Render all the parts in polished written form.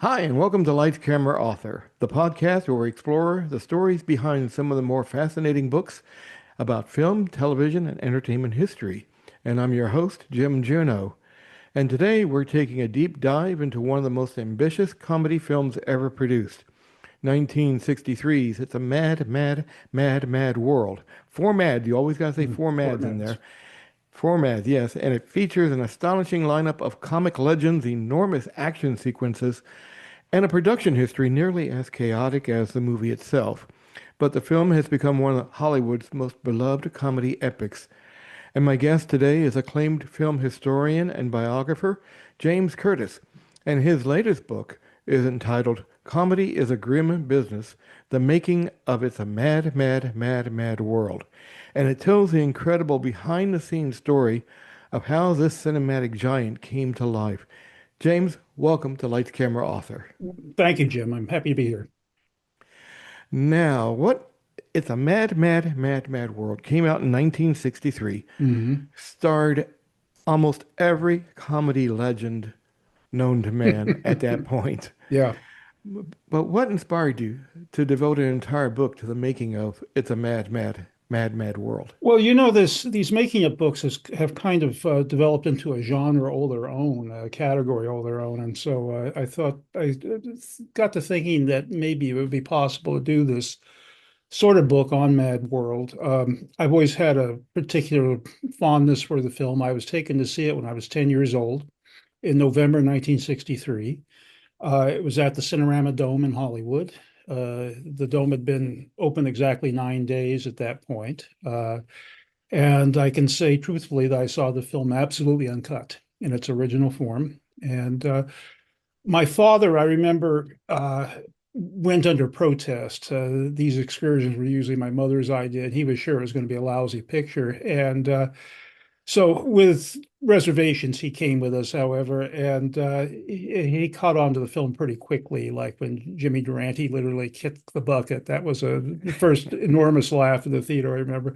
Hi, and welcome to Lights Camera Author, the podcast where we explore the stories behind some of the more fascinating books about film, television, and entertainment history. And I'm your host, Jim Juno. And today we're taking a deep dive into one of the most ambitious comedy films ever produced. 1963's It's a Mad, Mad, Mad, Mad World. Four mad, you always got to say four Fort mads in Mads. there. Four mads, yes, and it features an astonishing lineup of comic legends, enormous action sequences, and a production history nearly as chaotic as the movie itself. But the film has become one of Hollywood's most beloved comedy epics. And my guest today is acclaimed film historian and biographer James Curtis. And his latest book is entitled Comedy is a Grim Business, The Making of It's a Mad, Mad, Mad, Mad World. And it tells the incredible behind the scenes story of how this cinematic giant came to life. James, welcome to Lights Camera Author. Thank you, Jim. I'm happy to be here. Now, what It's a Mad, Mad, Mad, Mad World came out in 1963, Hmm. starred almost every comedy legend known to man at that point. Yeah. But what inspired you to devote an entire book to the making of It's a Mad, Mad, Mad, Mad World? Well, these making of books have kind of developed into a genre all their own, a category all their own. And so I thought I got to thinking that maybe it would be possible to do this sort of book on Mad World. I've always had a particular fondness for the film. I was taken to see it when I was 10 years old in November 1963. It was at the Cinerama Dome in Hollywood. The dome had been open exactly 9 days at that point. And I can say truthfully that I saw the film absolutely uncut in its original form. And my father, I remember, went under protest. These excursions were usually my mother's idea, and he was sure it was going to be a lousy picture. And so, with reservations, he came with us, however, and he caught on to the film pretty quickly. Like when Jimmy Durante literally kicked the bucket, that was the first enormous laugh in the theater, I remember.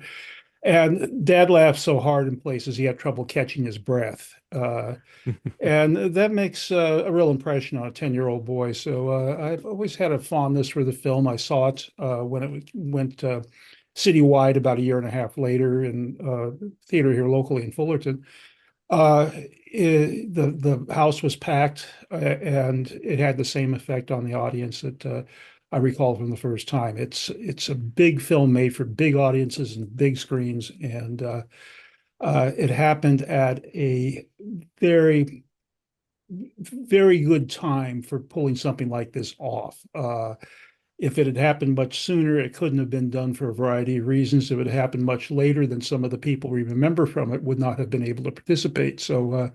And Dad laughed so hard in places he had trouble catching his breath. And that makes a real impression on a 10-year-old boy. So I've always had a fondness for the film. I saw it when it went citywide about a year and a half later in theater here locally in Fullerton. The house was packed, and it had the same effect on the audience that I recall from the first time. It's a big film made for big audiences and big screens, and it happened at a very very good time for pulling something like this off. If it had happened much sooner, it couldn't have been done for a variety of reasons. If it had happened much later, then some of the people we remember from it would not have been able to participate. So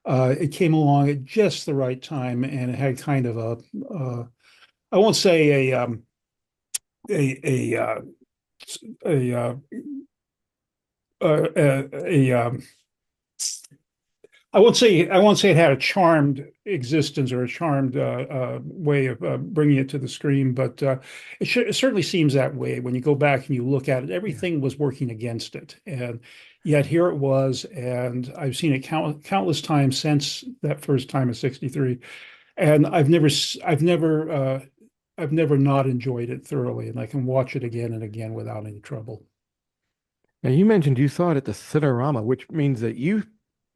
it came along at just the right time, and it had kind of I won't say a a uh, a I won't say it had a charmed existence or a charmed way of bringing it to the screen, but it certainly seems that way when you go back and you look at it. Yeah. Everything was working against it, and yet here it was. And I've seen it countless times since that first time in '63, and I've never not enjoyed it thoroughly, and I can watch it again and again without any trouble. Now, you mentioned you saw it at the Cinerama, which means that you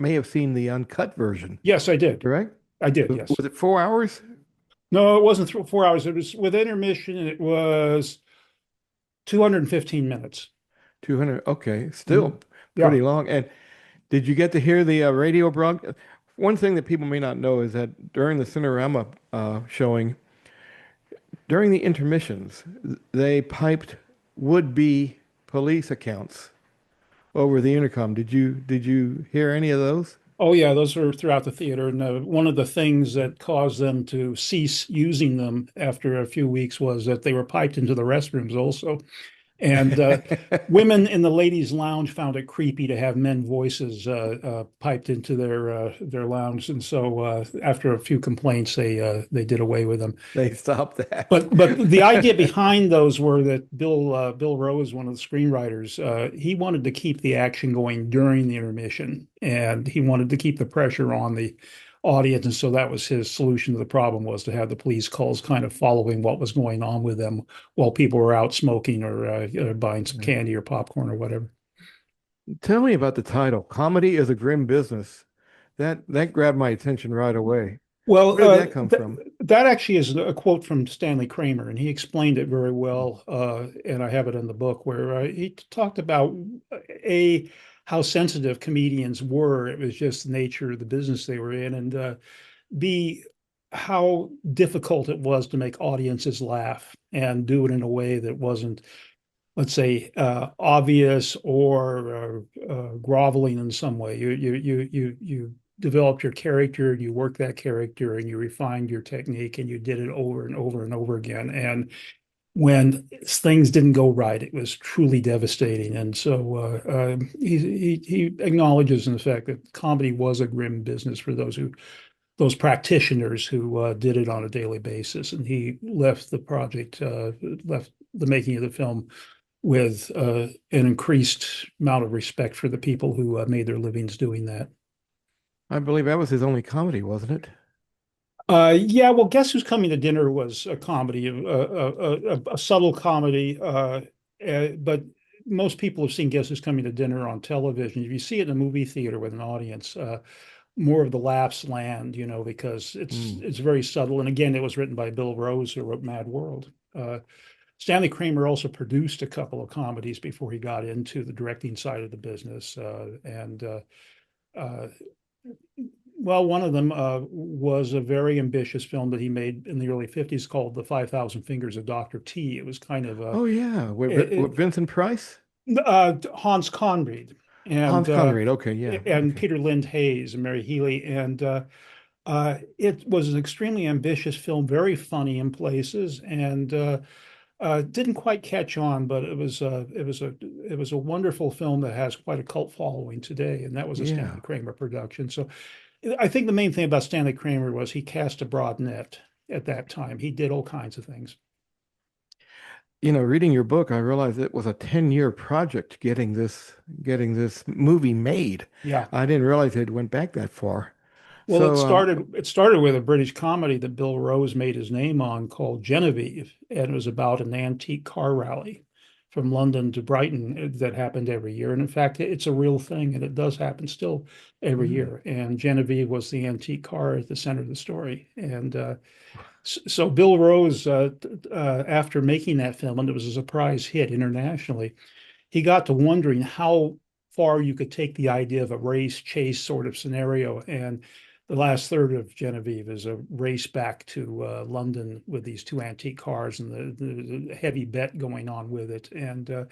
may have seen the uncut version, Yes, I did. correct? I did. Yes. Was it 4 hours? No, it wasn't 4 hours. It was with intermission. It was 215 minutes. 200. Okay, Mhm. still Yeah. pretty long. And did you get to hear the radio broadcast? One thing that people may not know is that during the Cinerama showing, during the intermissions, they piped would-be police accounts over the intercom. Did you hear any of those? Oh, yeah, those were throughout the theater. And one of the things that caused them to cease using them after a few weeks was that they were piped into the restrooms also. And women in the ladies' lounge found it creepy to have men voices piped into their lounge, and so after a few complaints, they did away with them. They stopped that. But the idea behind those were that Bill Rose, one of the screenwriters, he wanted to keep the action going during the intermission, and he wanted to keep the pressure on audience. And so that was his solution to the problem, was to have the police calls kind of following what was going on with them while people were out smoking or buying some Right. candy or popcorn or whatever. Tell me about the title. Comedy is a grim business. That grabbed my attention right away. Well, Where did that come th from? that actually is a quote from Stanley Kramer, and he explained it very well. And I have it in the book where he talked about a how sensitive comedians were. It was just the nature of the business they were in, and B, how difficult it was to make audiences laugh and do it in a way that wasn't, let's say, obvious or groveling in some way. You developed your character, and you worked that character, and you refined your technique, and you did it over and over and over again. And when things didn't go right, it was truly devastating. And so he acknowledges in the fact that comedy was a grim business for those practitioners who did it on a daily basis. And he left the project, left the making of the film with an increased amount of respect for the people who made their livings doing that. I believe that was his only comedy, wasn't it? Yeah, well, Guess Who's Coming to Dinner was a comedy, a subtle comedy, but most people have seen Guess Who's Coming to Dinner on television. If you see it in a movie theater with an audience, more of the laughs land, because it's Mm. it's very subtle. And again, it was written by Bill Rose, who wrote Mad World. Stanley Kramer also produced a couple of comedies before he got into the directing side of the business, and uh, well, one of them was a very ambitious film that he made in the early 50s called The 5,000 Fingers of Dr. T. It was kind of Oh yeah, with it, Vincent Price, Hans Conried Hans Conried. Okay, yeah, and okay, Peter Lind Hayes and Mary Healy. And it was an extremely ambitious film, very funny in places, and didn't quite catch on, but it was a wonderful film that has quite a cult following today, and that was a yeah. Stanley Kramer production. So I think the main thing about Stanley Kramer was he cast a broad net at that time. He did all kinds of things. Reading your book, I realized it was a 10-year project getting this movie made. Yeah. I didn't realize it went back that far. Well, it So, started it started with a British comedy that Bill Rose made his name on called Genevieve, and it was about an antique car rally from London to Brighton that happened every year. And in fact, it's a real thing, and it does happen still every mm, year. And Genevieve was the antique car at the center of the story. And so Bill Rose, after making that film, and it was a surprise hit internationally, he got to wondering how far you could take the idea of a race chase sort of scenario. And the last third of Genevieve is a race back to London with these two antique cars and the heavy bet going on with it. And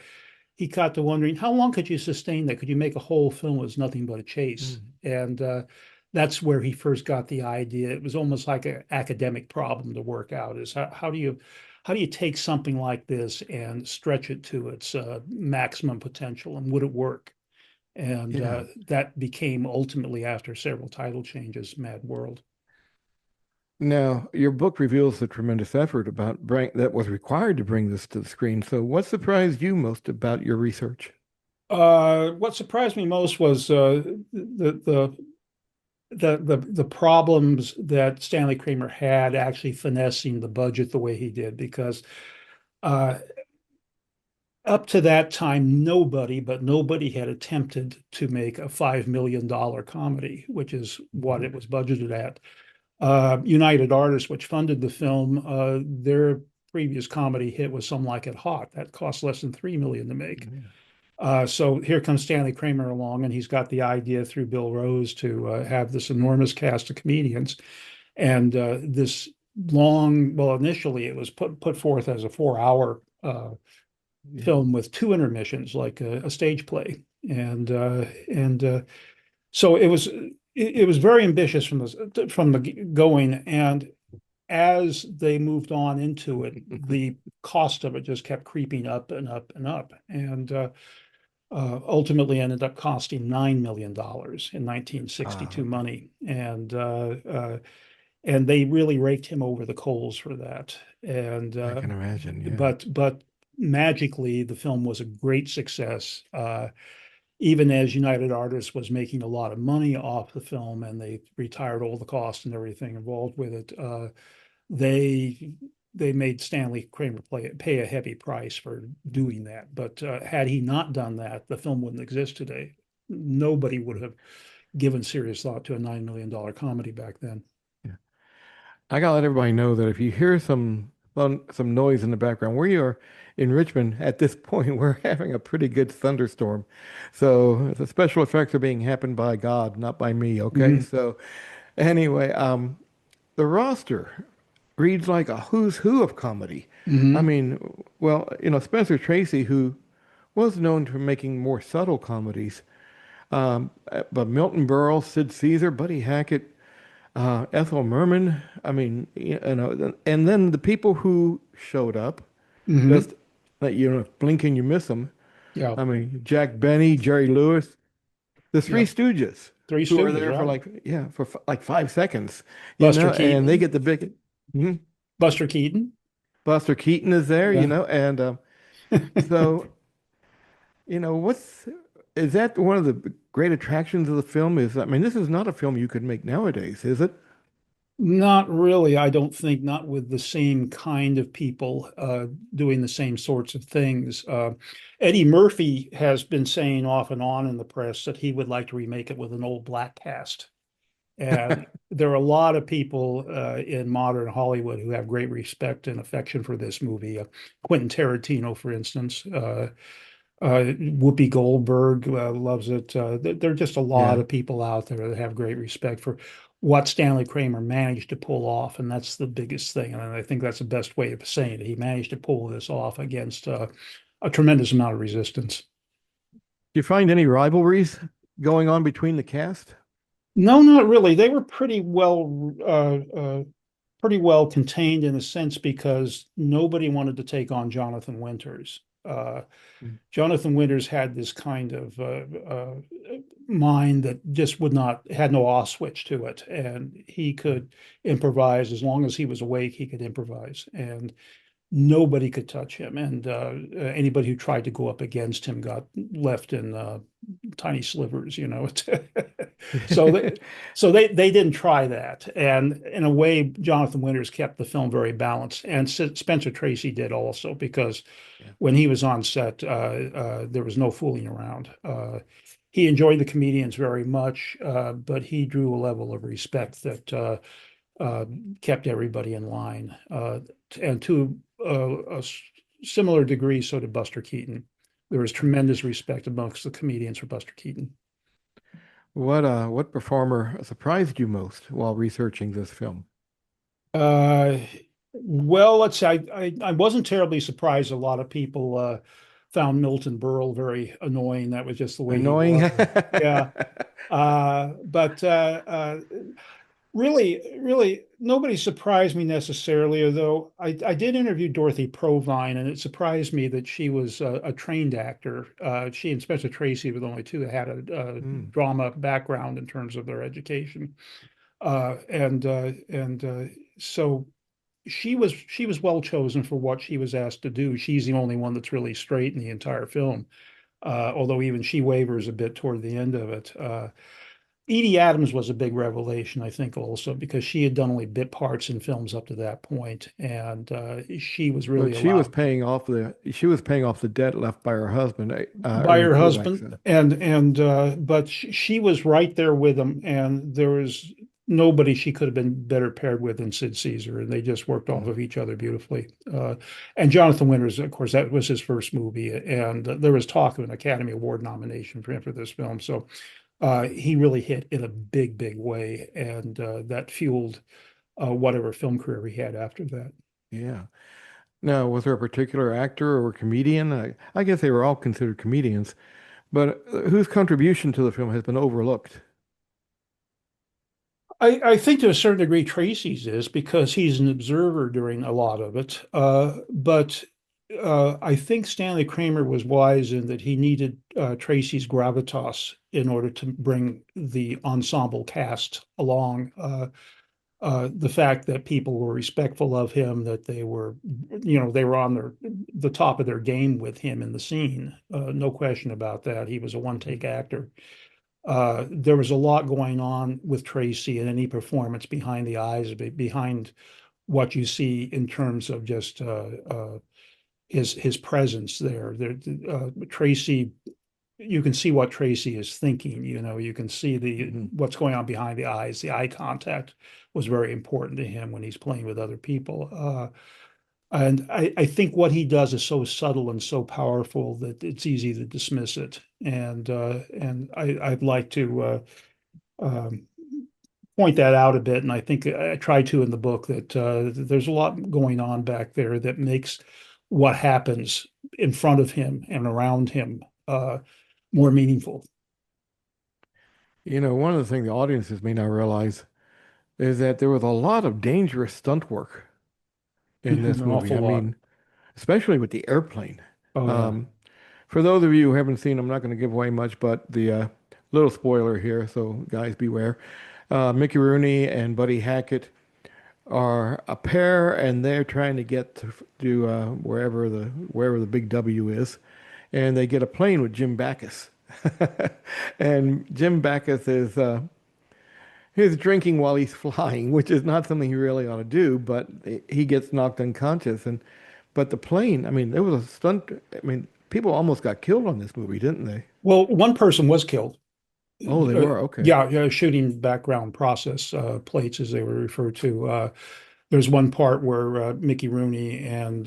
he got to wondering how long could you sustain that? Could you make a whole film as nothing but a chase? mm, And that's where he first got the idea. It was almost like an academic problem to work out. Is how do you take something like this and stretch it to its maximum potential, and would it work? And yeah. that became ultimately, after several title changes, Mad World. Now, your book reveals the tremendous effort that was required to bring this to the screen. So, what surprised you most about your research? What surprised me most was the problems that Stanley Kramer had actually finessing the budget the way he did, because uh, up to that time, nobody had attempted to make a $5 million comedy, which is what Mhm. it was budgeted at. United Artists, which funded the film, their previous comedy hit was Some Like It Hot. That cost less than $3 million to make. Yeah. So here comes Stanley Kramer along, and he's got the idea through Bill Rose to have this enormous cast of comedians, and this well, initially it was put forth as a 4 hour Yeah. film with two intermissions, like a stage play, and so it was very ambitious from the going, and as they moved on into it, the cost of it just kept creeping up and up and up, and ultimately ended up costing $9 million in 1962 Ah, money, and they really raked him over the coals for that. And I can imagine. Yeah. but magically, the film was a great success. even as United Artists was making a lot of money off the film and they retired all the costs and everything involved with it, they they made Stanley Kramer pay a heavy price for doing that. But had he not done that, the film wouldn't exist today. Nobody would have given serious thought to a $9 million comedy back then. Yeah. I gotta let everybody know that if you hear some noise in the background, where you are in Richmond at this point, we're having a pretty good thunderstorm. So the special effects are being happened by God, not by me. Okay. Mhm. So anyway, the roster reads like a who's who of comedy. I Mhm. mean, well, Spencer Tracy, who was known for making more subtle comedies, but Milton Berle, Sid Caesar, Buddy Hackett, Ethel Merman. I mean, and then the people who showed up, Mhm. just that blink and you miss them. Yeah. I mean, Jack Benny, Jerry Lewis, the Three Yeah. Stooges, Three who are Stooges, there for right? like 5 seconds, Buster and they Keaton. get the big. Mhm. Buster Keaton. Buster Keaton is there, Yeah. and so what's is that one of the great attractions of the film? I mean, this is not a film you could make nowadays, is it? Not really, I don't think, not with the same kind of people doing the same sorts of things. Eddie Murphy has been saying off and on in the press that he would like to remake it with an old black cast. And there are a lot of people in modern Hollywood who have great respect and affection for this movie. Quentin Tarantino, for instance, Whoopi Goldberg loves it. There are just a lot Yeah. of people out there that have great respect for what Stanley Kramer managed to pull off, and that's the biggest thing. And I think that's the best way of saying it. He managed to pull this off against a tremendous amount of resistance. Do you find any rivalries going on between the cast? No, not really. They were pretty well contained in a sense because nobody wanted to take on Jonathan Winters. Mm. Jonathan Winters had this kind of mind that just would not had no off switch to it, and he could improvise as long as he was awake. He could improvise, and nobody could touch him. And anybody who tried to go up against him got left in tiny slivers, you know. so they, so they didn't try that. And in a way, Jonathan Winters kept the film very balanced, and Spencer Tracy did also because Yeah. when he was on set, there was no fooling around. He enjoyed the comedians very much, but he drew a level of respect that uh, kept everybody in line. And to a similar degree, so did Buster Keaton. There was tremendous respect amongst the comedians for Buster Keaton. What performer surprised you most while researching this film? Uh, well, let's say I wasn't terribly surprised. A lot of people found Milton Berle very annoying. That was just the way he Annoying. was. Yeah. But really, nobody surprised me necessarily, although I did interview Dorothy Provine, and it surprised me that she was a trained actor. She and Spencer Tracy were the only two that had a Mm. drama background in terms of their education. And so she was well chosen for what she was asked to do. She's the only one that's really straight in the entire film, although even she wavers a bit toward the end of it. Edie Adams was a big revelation, I think, also because she had done only bit parts in films up to that point, and she was really But allowed she was paying off the debt left by her husband, by Ernie her Kovacs. husband, and but she was right there with him, and there was nobody she could have been better paired with than Sid Caesar, and they just worked off Mm. of each other beautifully. And Jonathan Winters, of course, that was his first movie, and there was talk of an Academy Award nomination for him for this film. So he really hit in a big, big way, and that fueled whatever film career he had after that. Yeah. Now, was there a particular actor or comedian? I guess they were all considered comedians, but whose contribution to the film has been overlooked? I think to a certain degree Tracy's is because he's an observer during a lot of it. But I think Stanley Kramer was wise in that he needed Tracy's gravitas in order to bring the ensemble cast along. The fact that people were respectful of him, that they were on the top of their game with him in the scene. No question about that. He was a one-take actor. There was a lot going on with Tracy in any performance behind the eyes, behind what you see in terms of just his presence there. Tracy, you can see what Tracy is thinking. You can see Hmm. what's going on behind the eyes. The eye contact was very important to him when he's playing with other people. And I think what he does is so subtle and so powerful that it's easy to dismiss it. And I'd like to um, point that out a bit. And I think I try to in the book that there's a lot going on back there that makes what happens in front of him and around him more meaningful. One of the things the audiences may not realize is that there was a lot of dangerous stunt work in An this movie. awful I lot. mean, especially with the airplane. Oh yeah. Um, for those of you who haven't seen, I'm not going to give away much, but the little spoiler here, so guys beware. Mickey Rooney and Buddy Hackett are a pair, and they're trying to get to wherever the big W is, and they get a plane with Jim Backus, and Jim Backus is he's drinking while he's flying, which is not something he really ought to do, but he gets knocked unconscious, and but the plane, I mean, there was a stunt. I mean, people almost got killed on this movie, didn't they? Well, one person was killed. Oh, they were okay. Yeah, yeah, shooting background process plates, as they were referred to. There's one part where Mickey Rooney and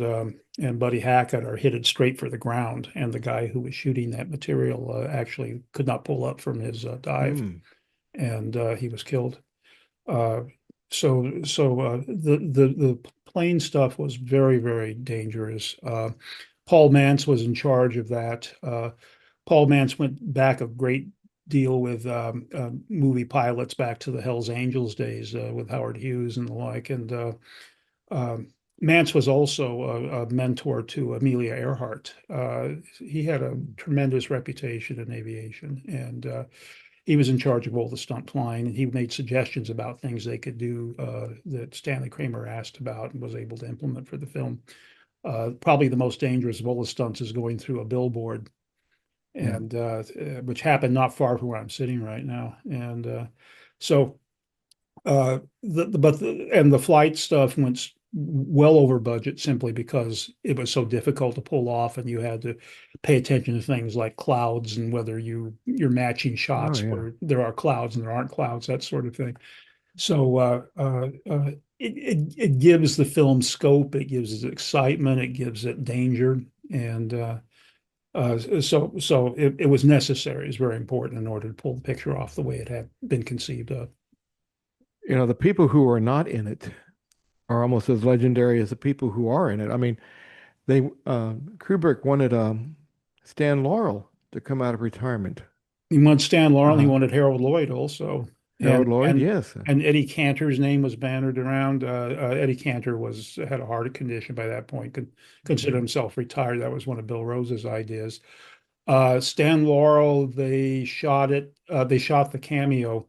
Buddy Hackett are headed straight for the ground, and the guy who was shooting that material actually could not pull up from his dive, Hmm. and he was killed. Uh, so the plane stuff was very, very dangerous. Paul Mantz was in charge of that. Paul Mantz went back a great deal with movie pilots back to the Hells Angels days with Howard Hughes and the like. And um, Mantz was also a mentor to Amelia Earhart. He had a tremendous reputation in aviation, and he was in charge of all the stunt flying, and he made suggestions about things they could do that Stanley Kramer asked about and was able to implement for the film. Probably the most dangerous of all the stunts is going through a billboard, Yeah. and which happened not far from where I'm sitting right now. And so and the flight stuff went well over budget simply because it was so difficult to pull off, and you had to pay attention to things like clouds and whether you're matching Oh shots yeah. where there are clouds and there aren't clouds, that sort of thing. So it gives the film scope, it gives it excitement, it gives it danger, and so it was necessary. It's very important in order to pull the picture off the way it had been conceived of. The people who are not in it are almost as legendary as the people who are in it. I mean, they Kubrick wanted Stan Laurel to come out of retirement. He wanted Stan Laurel, he Uh, wanted Harold Lloyd also, Harold and Lloyd, and yes. and Eddie Cantor's name was bannered around. Eddie Cantor was had a heart condition by that point, could consider Mhm. himself retired. That was one of Bill Rose's ideas. Stan Laurel, they shot the cameo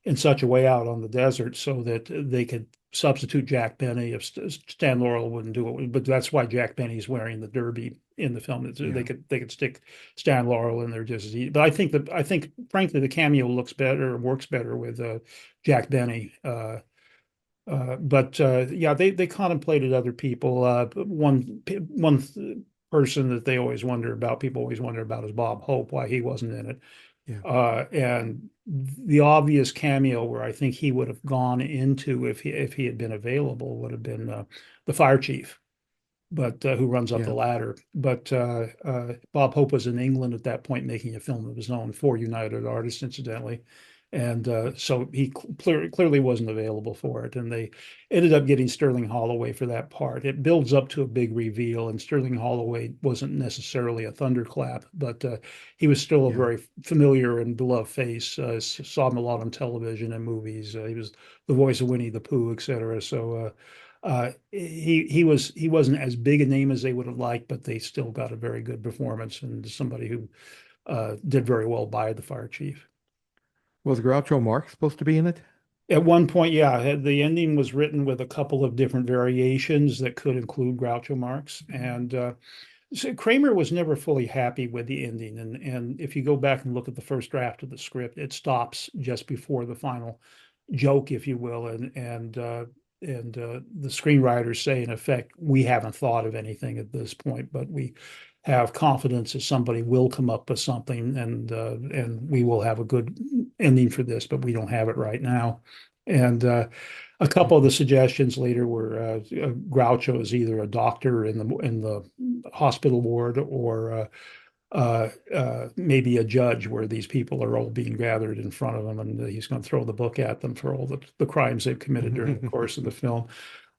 in such a way out on the desert so that they could substitute Jack Benny if Stan Laurel wouldn't do it. But that's why Jack Benny's wearing the derby in the film. Yeah. They could stick Stan Laurel in there just as easy. But I think frankly the cameo looks better, works better with Jack Benny. But yeah, they contemplated other people. One person that they always wonder about, people always wonder about, is Bob Hope, why he wasn't in it. Yeah. And the obvious cameo where I think he would have gone into if he had been available would have been the fire chief, but who runs up the Yeah. ladder. But Bob Hope was in England at that point making a film of his own for United Artists, incidentally. And so he clearly wasn't available for it. And they ended up getting Sterling Holloway for that part. It builds up to a big reveal, and Sterling Holloway wasn't necessarily a thunderclap, but he was still a Yeah. very familiar and beloved face. Saw him a lot on television and movies. He was the voice of Winnie the Pooh, etc. So he wasn't as big a name as they would have liked, but they still got a very good performance and somebody who did very well by the fire chief. Was Groucho Marx supposed to be in it? At one point, yeah, the ending was written with a couple of different variations that could include Groucho Marx, and so Kramer was never fully happy with the ending. And if you go back and look at the first draft of the script, it stops just before the final joke, if you will, and the screenwriters say, in effect, we haven't thought of anything at this point, but we have confidence that somebody will come up with something, and we will have a good ending for this, but we don't have it right now. And a couple of the suggestions later were Groucho is either a doctor in the hospital ward or maybe a judge where these people are all being gathered in front of him, and he's going to throw the book at them for all the crimes they've committed during the course of the film.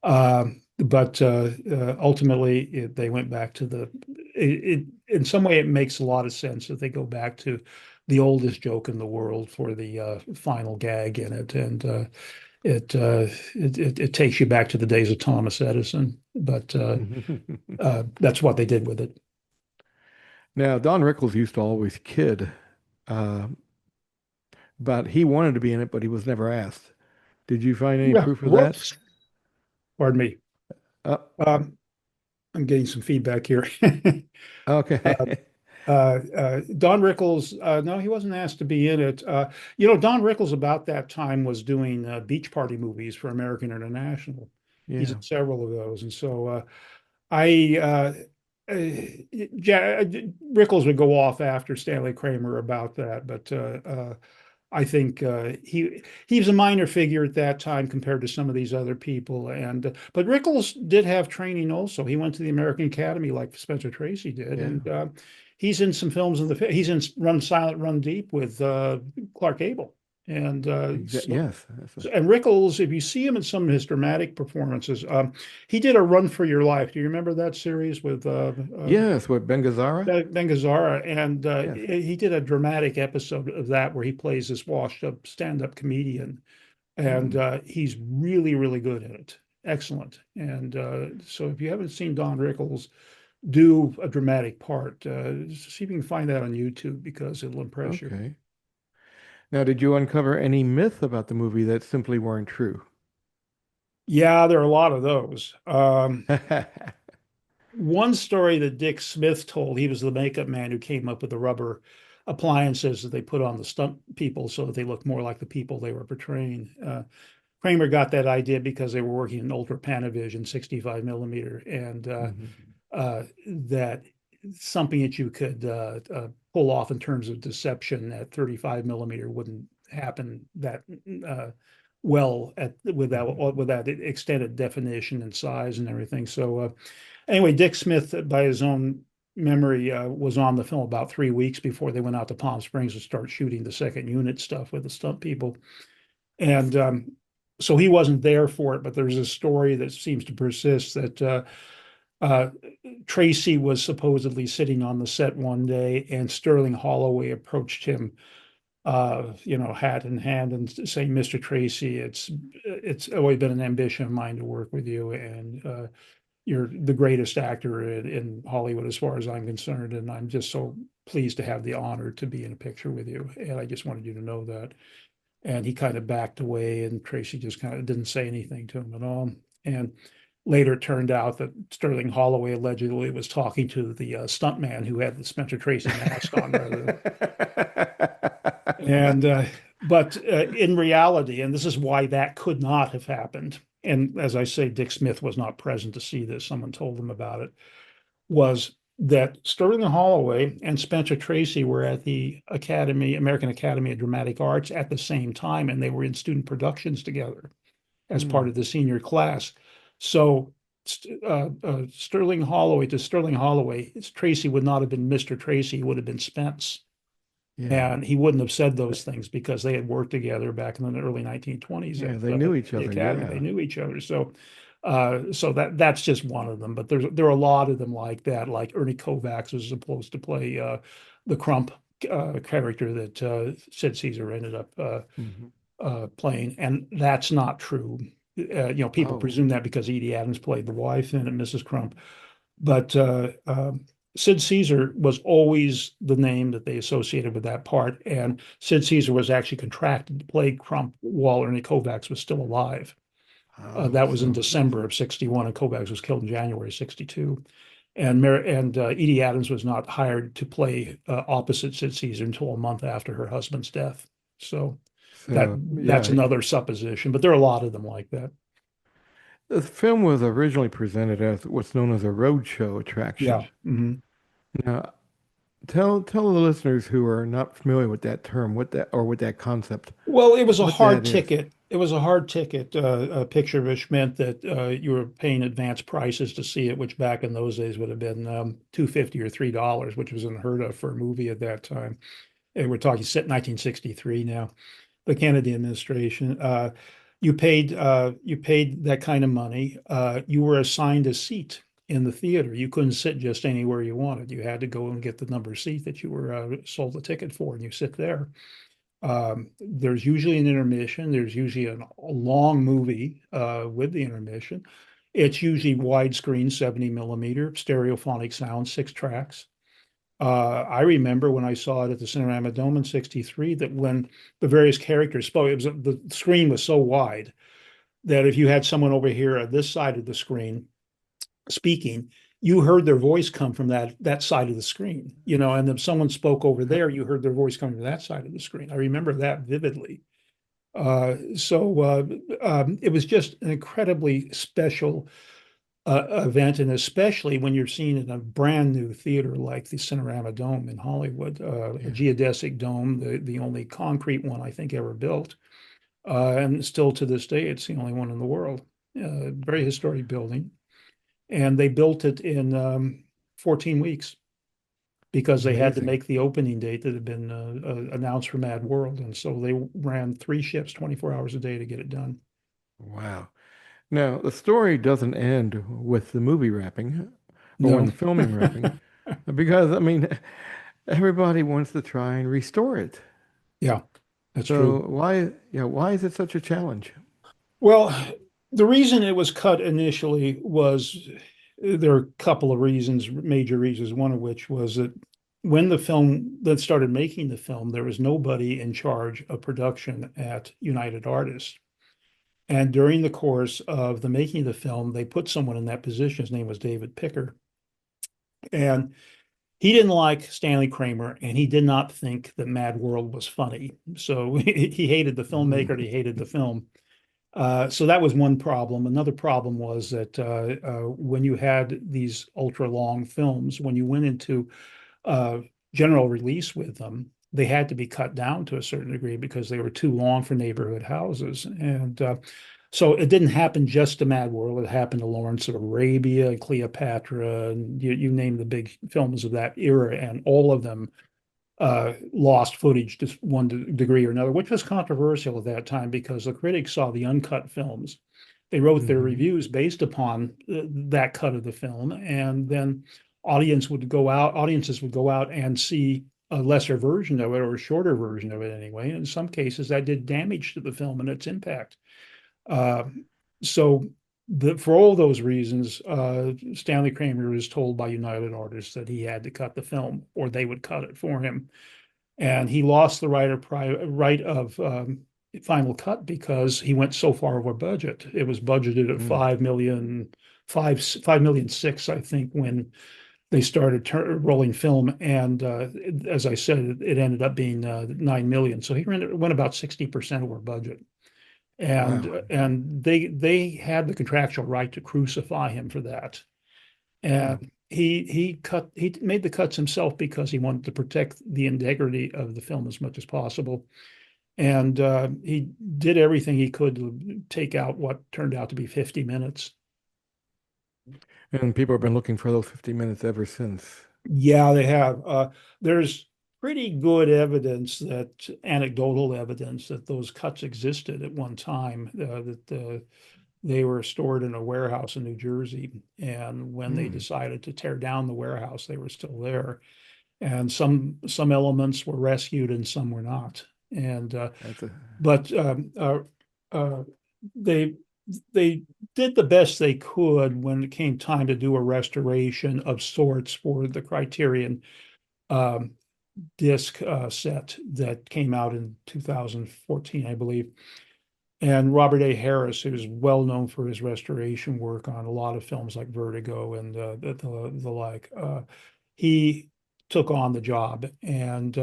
But ultimately, they went back to in some way, it makes a lot of sense that they go back to the oldest joke in the world for the final gag in it, and it takes you back to the days of Thomas Edison. But that's what they did with it. Now, Don Rickles used to always kid, uh, but he wanted to be in it, but he was never asked. Did you find any Yeah. proof of that? Whoops. Pardon me. Uh, Um, I'm getting some feedback here. okay. Don Rickles, no, he wasn't asked to be in it. Don Rickles about that time was doing beach party movies for American International. He's Yeah. in several of those, and so I Rickles would go off after Stanley Kramer about that, but I think he was a minor figure at that time compared to some of these other people. And but Rickles did have training also. He went to the American Academy like Spencer Tracy did, Yeah. and he's in some films he's in Run Silent, Run Deep with Clark Gable. And Yes. and Rickles, if you see him in some of his dramatic performances, he did a Run for Your Life. Do you remember that series with Yes. What, Ben Gazzara? Ben Gazzara? And Yes. he did a dramatic episode of that where he plays this washed-up stand-up comedian, and Hmm. he's really, really good at it. Excellent. And so if you haven't seen Don Rickles do a dramatic part, see if you can find that on YouTube because it'll impress you. Okay. Now, did you uncover any myth about the movie that simply weren't true? Yeah, there are a lot of those. One story that Dick Smith told, he was the makeup man who came up with the rubber appliances that they put on the stunt people so that they look more like the people they were portraying. Kramer got that idea because they were working in ultra Panavision 65 millimeter, and Mhm. that something that you could pull off in terms of deception at 35 millimeter wouldn't happen that well with that extended definition and size and everything. So anyway, Dick Smith, by his own memory, was on the film about 3 weeks before they went out to Palm Springs to start shooting the second unit stuff with the stunt people. And so he wasn't there for it, but there's a story that seems to persist that uh, Tracy was supposedly sitting on the set one day, and Sterling Holloway approached him, hat in hand, and saying, "Mr. Tracy, it's always been an ambition of mine to work with you, and you're the greatest actor in Hollywood as far as I'm concerned, and I'm just so pleased to have the honor to be in a picture with you, and I just wanted you to know that." And he kind of backed away, and Tracy just kind of didn't say anything to him at all. And later it turned out that Sterling Holloway allegedly was talking to the stuntman who had the Spencer Tracy mask on rather and but in reality, and this is why that could not have happened, and as I say, Dick Smith was not present to see this, someone told him about it, was that Sterling Holloway and Spencer Tracy were at the American Academy of Dramatic Arts at the same time, and they were in student productions together as part Hmm. of the senior class. So Sterling Holloway to Sterling Holloway, Tracy would not have been Mr. Tracy, he would have been Spence. Yeah. And he wouldn't have said those things because they had worked together back in the early 1920s Yeah, at they knew each the other. academy. They Yeah. knew each other. So that's just one of them. But there are a lot of them like that. Like Ernie Kovacs was supposed to play the Crump character that Sid Caesar ended up Mhm. playing, and that's not true. People Oh. presume that because Edie Adams played the wife in it, Mrs. Crump, but Sid Caesar was always the name that they associated with that part, and Sid Caesar was actually contracted to play Crump while Ernie Kovacs was still alive. Oh, That was in so December of '61, and Kovacs was killed in January '62. And Edie Adams was not hired to play opposite Sid Caesar until a month after her husband's death. So that's yeah, another supposition, but there are a lot of them like that. the film was originally presented as what's known as a roadshow attraction. Yeah. Mhm. Now, tell the listeners who are not familiar with that term, what that or with that concept, Well, it was a what hard that is. ticket. It was a hard ticket picture, which meant that you were paying advance prices to see it, which back in those days would have been $2.50 or $3, which was unheard of for a movie at that time. And we're talking set 1963 now, the Kennedy administration. You paid that kind of money. You were assigned a seat in the theater. You couldn't sit just anywhere you wanted. You had to go and get the number seat that you were sold the ticket for, and you sit there. There's usually an intermission. There's usually a long movie with the intermission. It's usually widescreen, 70 millimeter, stereophonic sound, 6 tracks. I remember when I saw it at the Cinerama Dome in '63 that when the various characters spoke, the screen was so wide that if you had someone over here at this side of the screen speaking, you heard their voice come from that side of the screen, and if someone spoke over there, you heard their voice coming from that side of the screen. I remember that vividly. It was just an incredibly special event, and especially when you're seeing it in a brand new theater like the Cinerama Dome in Hollywood, a Yeah. geodesic dome, the only concrete one I think ever built, and still to this day, it's the only one in the world. Very historic building, and they built it in 14 weeks because they had to Amazing. make the opening date that had been announced for Mad World, and so they ran 3 shifts, 24 hours a day to get it done. Wow. Now, the story doesn't end with the movie wrapping or when No. the filming wrapping, because I mean, everybody wants to try and restore it. Yeah, that's So true. why is it such a challenge? Well, the reason it was cut initially was there are a couple of reasons, major reasons, one of which was that when the film that started making the film, there was nobody in charge of production at United Artists. And during the course of the making of the film, they put someone in that position. His name was David Picker. And he didn't like Stanley Kramer, and he did not think that Mad World was funny. So he hated the filmmaker, and he hated the film. So that was one problem. Another problem was that when you had these ultra long films, when you went into uh, general release with them, they had to be cut down to a certain degree because they were too long for neighborhood houses. And so it didn't happen just to Mad World. It happened to Lawrence of Arabia and Cleopatra, and you name the big films of that era, and all of them lost footage to one degree or another, which was controversial at that time because the critics saw the uncut films. They wrote their Hmm. reviews based upon that cut of the film, and then audiences would go out and see a lesser version of it or a shorter version of it anyway. In some cases, that did damage to the film and its impact. Uh, so for all those reasons, Stanley Kramer was told by United Artists that he had to cut the film or they would cut it for him. And he lost the right of final cut because he went so far over budget. It was budgeted at Mm. 5 million, 5 million 6, I think, when they started rolling film. And as I said, it ended up being 9 million. So he went about 60% over budget, Wow. and they had the contractual right to crucify him for that. Mm. And he made the cuts himself because he wanted to protect the integrity of the film as much as possible. And he did everything he could to take out what turned out to be 50 minutes. And people have been looking for those 50 minutes ever since. Yeah, they have. There's pretty good evidence that anecdotal evidence that those cuts existed at one time, that they were stored in a warehouse in New Jersey. And when they Mm. decided to tear down the warehouse, they were still there. And some elements were rescued and some were not. And That's a but uh, they they did the best they could when it came time to do a restoration of sorts for the Criterion um, disc set that came out in 2014, I believe. And Robert A. Harris, who's well known for his restoration work on a lot of films like Vertigo and the like, he took on the job and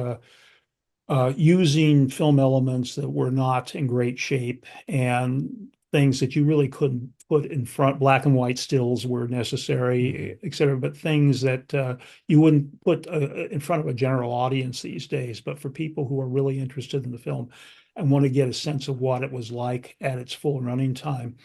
using film elements that were not in great shape and things that you really couldn't put in front. Black and white stills were necessary, et cetera, but things that you wouldn't put in front of a general audience these days. But for people who are really interested in the film and want to get a sense of what it was like at its full running time,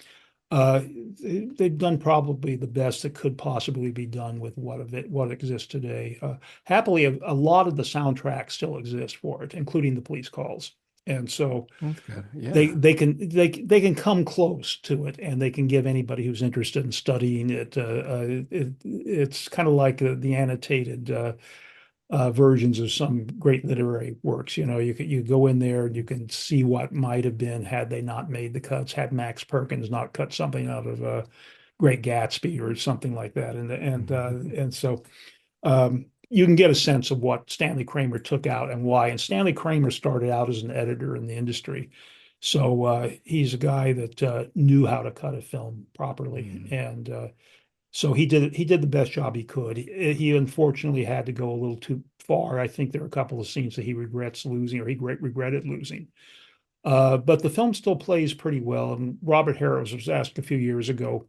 uh, they've done probably the best that could possibly be done with what exists today. Happily, a lot of the soundtracks still exist for it, including the police calls, and so That's good. they Yeah. they can come close to it, and they can give anybody who's interested in studying it. It's kind of like the annotated versions of some great literary works. You know, you go in there and you can see what might have been had they not made the cuts, had Max Perkins not cut something out of Great Gatsby or something like that, and so you can get a sense of what Stanley Kramer took out and why. And Stanley Kramer started out as an editor in the industry. So he's a guy that knew how to cut a film properly, Mhm. and so he did the best job he could. He unfortunately had to go a little too far. I think there are a couple of scenes that he regrets losing, or he regretted losing. But the film still plays pretty well. And Robert Harris was asked a few years ago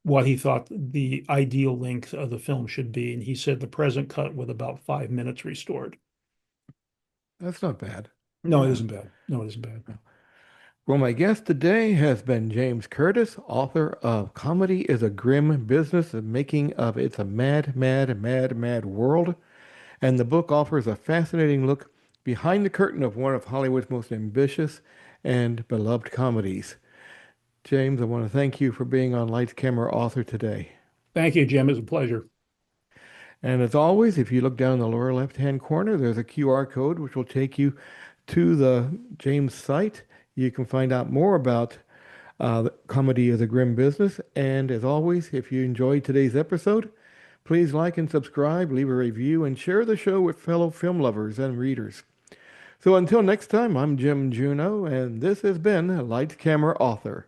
what he thought the ideal length of the film should be, and he said the present cut with about 5 minutes restored. That's not bad. No, it Yeah. isn't bad. No, it isn't bad. Well, my guest today has been James Curtis, author of Comedy is a Grim Business, the Making of It's a Mad, Mad, Mad, Mad World. And the book offers a fascinating look behind the curtain of one of Hollywood's most ambitious and beloved comedies. James, I want to thank you for being on Lights Camera Author today. Thank you, Jim. It's a pleasure. And as always, if you look down in the lower left-hand corner, there's a QR code which will take you to the James site. You can find out more about Comedy is a Grim Business. And as always, if you enjoyed today's episode, please like and subscribe, leave a review, and share the show with fellow film lovers and readers. So until next time, I'm Jim Juno, and this has been Lights Camera Author.